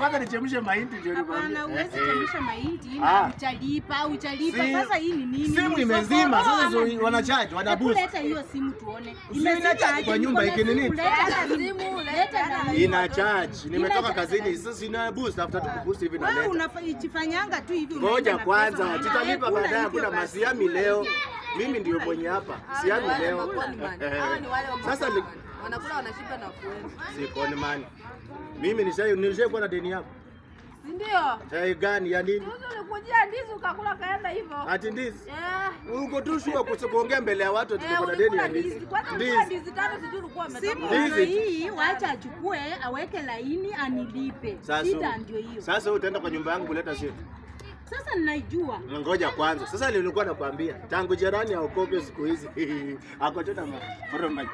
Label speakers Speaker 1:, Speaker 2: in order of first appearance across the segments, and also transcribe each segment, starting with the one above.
Speaker 1: mpaka nichemshe mahindi ndio nikwambie.
Speaker 2: Hapana, huwezi chemsha mahindi na utalipa. Sasa hii ni nini?
Speaker 1: Simu imezima. Sasa wanachaji, wanaboost.
Speaker 2: Leta hiyo simu tuone.
Speaker 1: Imezima kwa nyumba iki nini?
Speaker 2: Leta simu, leta.
Speaker 1: Ina charge. Nimetoka kazini, sasa ina boost after tu boost hivi na leta.
Speaker 2: Wewe unafanyanga tu hivi.
Speaker 1: Ngoja kwanza, tutalipa baadaye, kuna masiami leo. Mimi ndio mwenye hapa. Siami leo. Sasa
Speaker 3: wanakula wanashiba na kuenda.
Speaker 1: Siko ni mani. Mimi nishaikuwa na deni yako.
Speaker 3: Si ndio?
Speaker 1: Chai gani ya nini?
Speaker 3: Ulikujia ndizi ukakula kaenda hivyo.
Speaker 1: Ati ndizi? Uko tu shua kuongea mbele ya watu tuko na deni ya ndizi.
Speaker 3: Ndizi tano sijui ulikuwa umetoka.
Speaker 2: Ndizi hii waacha achukue aweke laini anilipe. Shida ndio hiyo.
Speaker 1: Sasa wewe utaenda kwa nyumba yangu kuleta shida.
Speaker 2: Sasa ninaijua.
Speaker 1: Ngoja kwanza. Sasa nilikuwa nakwambia tangu jirani aokoke siku hizi. Akotona fromage.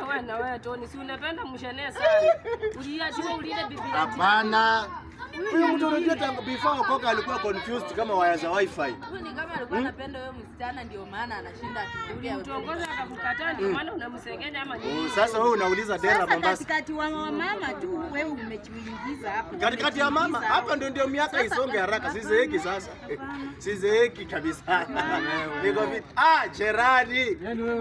Speaker 3: Wewe na wewe Tony, si unapenda mshene sana. Uliachiwa ulinde bibi yako.
Speaker 1: Hapana. Huyu mtu unajua tangu before aokoka alikuwa confused kama waya za wifi.
Speaker 3: Huyu ni kama alikuwa anapenda wewe msichana ndio maana anashinda akirudia. Mtongoza akakukataa ndio maana unamsengenya ama nini?
Speaker 1: Sasa wewe unauliza Dera Mombasa.
Speaker 2: Katikati wa mama tu wewe umechuingiza hapo.
Speaker 1: Katikati ya mama hapa ndio miaka isonge haraka. Sizeeki sasa. Sizeeki kabisa. Niko vipi? Jerani.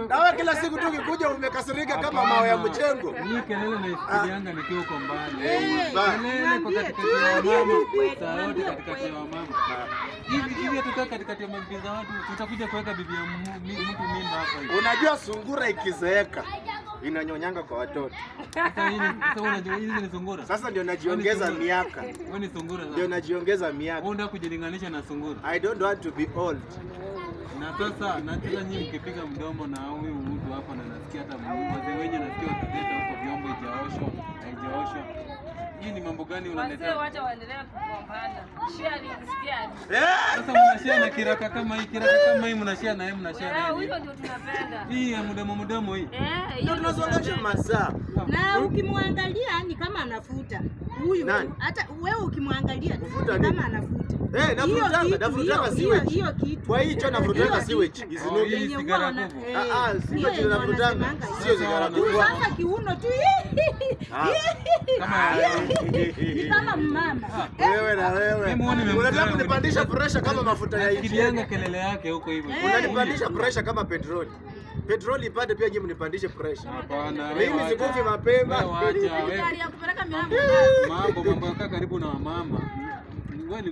Speaker 1: Nawe kila siku tu ukikuja umekasirika kama mawe ya mjengo.
Speaker 4: Ni kelele na isikilianga nikiwa uko mbali. Kelele kwa katikati ya mama. Sauti katikati ya mama. Hivi tukaa katikati ya mabibi za watu tutakuja kuweka bibi ya mtu mimba hapa hivi.
Speaker 1: Unajua sungura ikizeeka inanyonyanga kwa watoto.
Speaker 4: Sasa unajua hizi ni sungura.
Speaker 1: Sasa ndio najiongeza miaka.
Speaker 4: Wewe ni sungura sasa.
Speaker 1: Ndio najiongeza miaka.
Speaker 4: Wewe unataka kujilinganisha na sungura.
Speaker 1: I don't want to be old.
Speaker 4: Na sasa nyinyi mkipiga mdomo na huyu mtu hapa na nasikia hata wazee wenyewe nasikia wakileta huko vyombo haijaoshwa. Hii ni mambo gani unaleta?
Speaker 3: Wazee wacha waendelee kugombana. Share nisikia.
Speaker 4: Sasa mnashare na kiraka kama hii mnashare na yeye mnashare na yeye.
Speaker 3: Huyo ndio tunapenda.
Speaker 4: Hii ya mdomo hii.
Speaker 1: Ndio tunazongesha masaa.
Speaker 2: Na ukimwangalia ni kama anafuta. Huyu hata wewe ukimwangalia kama anafuta.
Speaker 1: Nafutanga sewage.
Speaker 2: Hiyo kitu.
Speaker 1: Kwa hicho nafutanga sewage.
Speaker 4: Hii sigara kubwa.
Speaker 1: Sewage nafutanga. Sio sigara kubwa.
Speaker 2: Sasa kiuno tu. Ni kama mama.
Speaker 1: Wewe na wewe. Unataka kunipandisha pressure kama mafuta ya injini.
Speaker 4: Kilianga kelele yake huko hivyo.
Speaker 1: Unanipandisha pressure kama petroli. Petroli ipande pia nyinyi mnipandishe pressure.
Speaker 4: Hapana.
Speaker 1: Mimi sikufi mapema.
Speaker 4: Wewe acha wewe. Mambo yakaa karibu na mama.